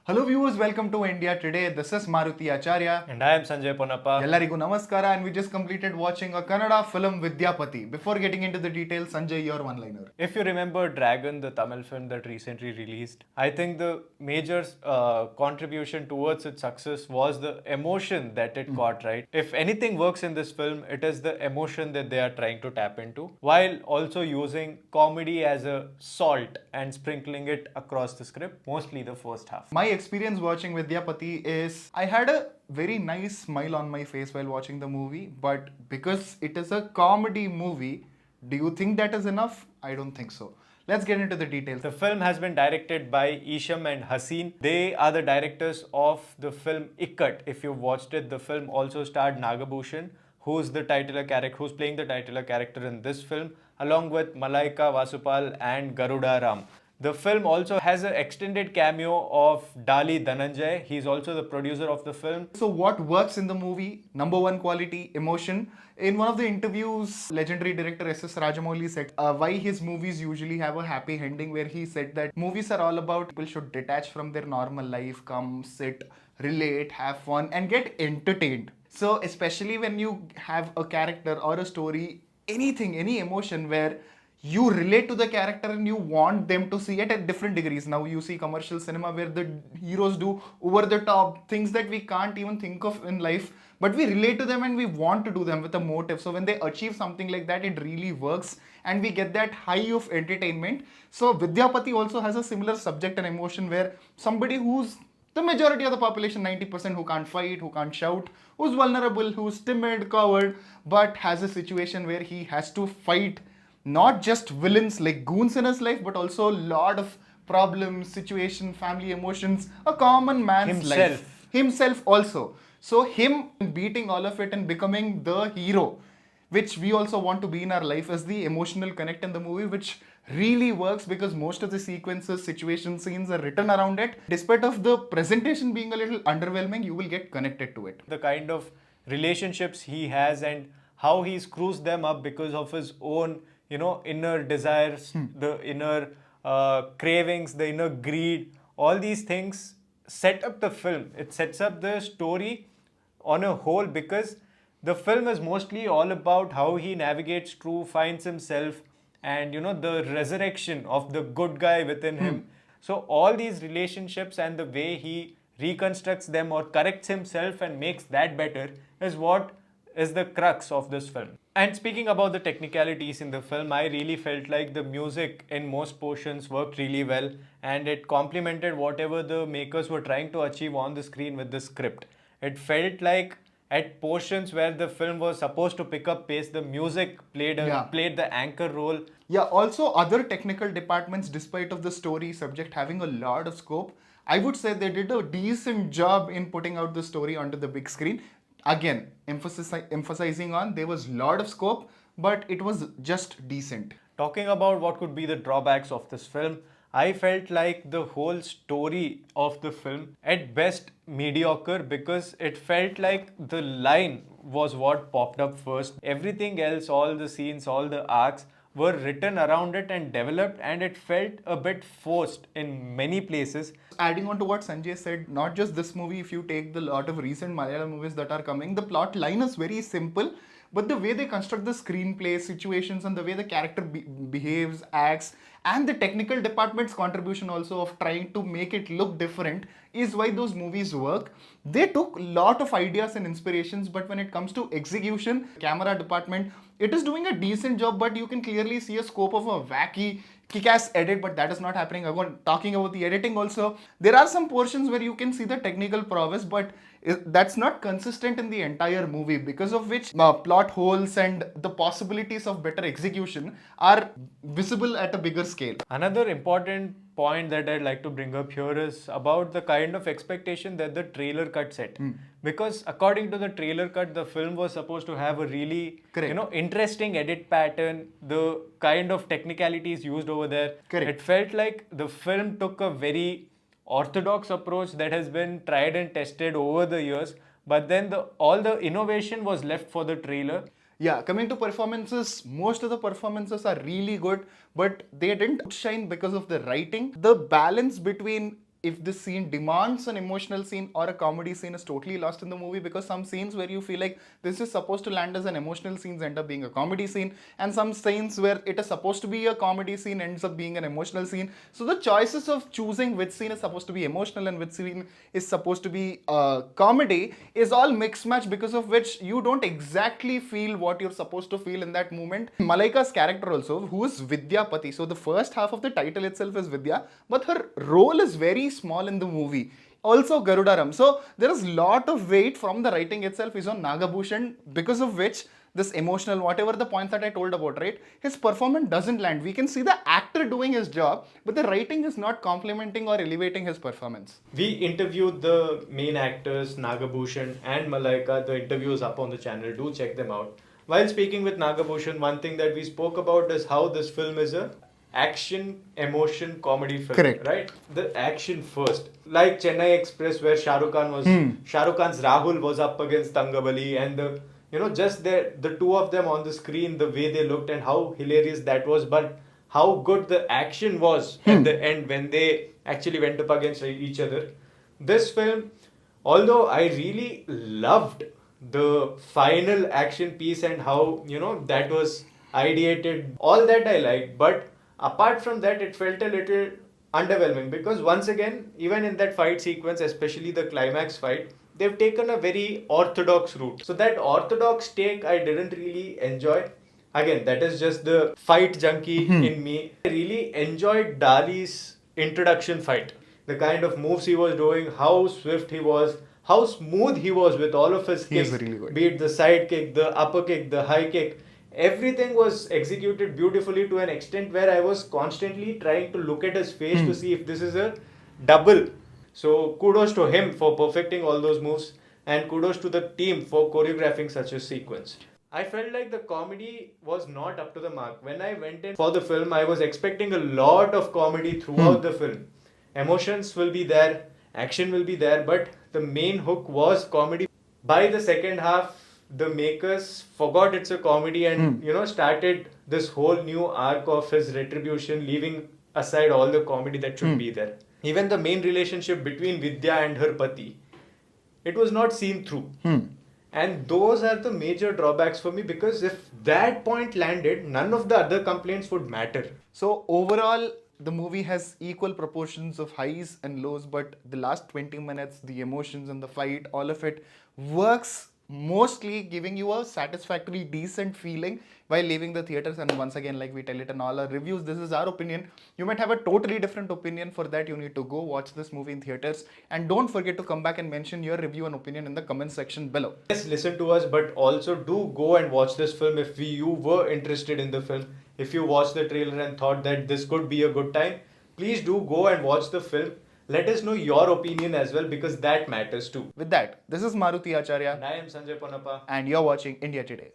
Hello viewers, welcome to India Today. This is Maruti Acharya. And I am Sanjay Ponappa. Ellarigu namaskara, and we just completed watching a Kannada film Vidyapati. Before getting into the details, Sanjay, your one-liner. If you remember Dragon, the Tamil film that recently released, I think the major contribution towards its success was the emotion that it got, right? If anything works in this film, it is the emotion that they are trying to tap into, while also using comedy as a salt and sprinkling it across the script, mostly the first half. My experience watching Vidyapati is I had a very nice smile on my face while watching the movie, but because it is a comedy movie, do you think that is enough? I don't think so. Let's get into the details. The film has been directed by Esham and Haseen. They are the directors of the film Ikkat. If you've watched it, the film also starred Nagabhushana, who's playing the titular character in this film, along with Malaika Vasupal and Garuda Ram. The film also has an extended cameo of Daali Dhananjaya. He's also the producer of the film. So, what works in the movie? Number one quality, emotion. In one of the interviews, legendary director S.S. Rajamouli said why his movies usually have a happy ending, where he said that movies are all about people should detach from their normal life, come, sit, relate, have fun, and get entertained. So, especially when you have a character or a story, anything, any emotion where you relate to the character and you want them to see it at different degrees. Now you see commercial cinema where the heroes do over the top things that we can't even think of in life, but we relate to them and we want to do them with a motive. So when they achieve something like that, it really works and we get that high of entertainment. So Vidyapati also has a similar subject and emotion where somebody who's the majority of the population, 90%, who can't fight, who can't shout, who's vulnerable, who's timid, coward, but has a situation where he has to fight not just villains like goons in his life, but also a lot of problems, situation, family emotions, a common man's life. Himself also. So him beating all of it and becoming the hero, which we also want to be in our life, is the emotional connect in the movie, which really works because most of the sequences, situation, scenes are written around it. Despite of the presentation being a little underwhelming, you will get connected to it. The kind of relationships he has and how he screws them up because of his own inner desires, the inner cravings, the inner greed, all these things set up the film. It sets up the story on a whole because the film is mostly all about how he navigates through, finds himself, and the resurrection of the good guy within him. So all these relationships and the way he reconstructs them or corrects himself and makes that better is what is the crux of this film. And speaking about the technicalities in the film, I really felt like the music in most portions worked really well and it complemented whatever the makers were trying to achieve on the screen with the script. It felt like at portions where the film was supposed to pick up pace, the music played the anchor role. Yeah, also other technical departments, despite of the story subject having a lot of scope, I would say they did a decent job in putting out the story onto the big screen. Again, emphasizing on there was a lot of scope, but it was just decent. Talking about what could be the drawbacks of this film, I felt like the whole story of the film, at best, mediocre because it felt like the line was what popped up first. Everything else, all the scenes, all the arcs were written around it and developed, and it felt a bit forced in many places. Adding on to what Sanjay said, not just this movie, if you take the lot of recent Malayalam movies that are coming, the plot line is very simple, but the way they construct the screenplay, situations, and the way the character behaves, acts, and the technical department's contribution also of trying to make it look different is why those movies work. They took a lot of ideas and inspirations, but when it comes to execution, camera department, it is doing a decent job, but you can clearly see a scope of a wacky kick-ass edit, but that is not happening. Again, talking about the editing also, there are some portions where you can see the technical prowess, but that's not consistent in the entire movie, because of which plot holes and the possibilities of better execution are visible at a bigger scale. Another important point that I'd like to bring up here is about the kind of expectation that the trailer cut set. Because according to the trailer cut, the film was supposed to have a really interesting edit pattern, the kind of technicalities used over there. Correct. It felt like the film took a very orthodox approach that has been tried and tested over the years, but then all the innovation was left for the trailer. Yeah, coming to performances, most of the performances are really good, but they didn't shine because of the writing. The balance between if this scene demands an emotional scene or a comedy scene is totally lost in the movie, because some scenes where you feel like this is supposed to land as an emotional scene end up being a comedy scene, and some scenes where it is supposed to be a comedy scene ends up being an emotional scene. So the choices of choosing which scene is supposed to be emotional and which scene is supposed to be comedy is all mixed match, because of which you don't exactly feel what you're supposed to feel in that moment. Malaika's character also, who is Vidyapati, so the first half of the title itself is Vidya, but her role is very small in the movie. Also Garudaram. So there is lot of weight from the writing itself is on Nagabhushan, because of which this emotional, whatever the points that I told about, right? His performance doesn't land. We can see the actor doing his job, but the writing is not complementing or elevating his performance. We interviewed the main actors Nagabhushan and Malaika. The interview is up on the channel. Do check them out. While speaking with Nagabhushan, one thing that we spoke about is how this film is a action, emotion, comedy film. Correct. Right? The action first. Like Chennai Express, where Shah Rukh Khan was, Shah Rukh Khan's Rahul was up against Tangabali, and just the two of them on the screen, the way they looked and how hilarious that was, but how good the action was at the end when they actually went up against each other. This film, although I really loved the final action piece and how that was ideated, all that I liked, but apart from that it felt a little underwhelming, because once again, even in that fight sequence, especially the climax fight, they've taken a very orthodox route. So that orthodox take I didn't really enjoy. Again, that is just the fight junkie in me. I really enjoyed Dali's introduction fight. The kind of moves he was doing, how swift he was, how smooth he was with all of his kicks. He is really good. Be it the side kick, the upper kick, the high kick. Everything was executed beautifully to an extent where I was constantly trying to look at his face to see if this is a double. So kudos to him for perfecting all those moves, and kudos to the team for choreographing such a sequence. I felt like the comedy was not up to the mark. When I went in for the film, I was expecting a lot of comedy throughout the film. Emotions will be there, action will be there, but the main hook was comedy. By the second half, the makers forgot it's a comedy and started this whole new arc of his retribution, leaving aside all the comedy that should be there. Even the main relationship between Vidya and her pati, it was not seen through. And those are the major drawbacks for me, because if that point landed, none of the other complaints would matter. So overall, the movie has equal proportions of highs and lows, but the last 20 minutes, the emotions and the fight, all of it works, mostly giving you a satisfactory, decent feeling while leaving the theaters. And once again, like we tell it in all our reviews, this is our opinion. You might have a totally different opinion. For that, you need to go watch this movie in theaters, and don't forget to come back and mention your review and opinion in the comment section below. Yes, listen to us, but also do go and watch this film if you were interested in the film. If you watched the trailer and thought that this could be a good time, please do go and watch the film. Let us know your opinion as well, because that matters too. With that, this is Maruti Acharya, And I am Sanjay Ponappa. and you're watching India Today.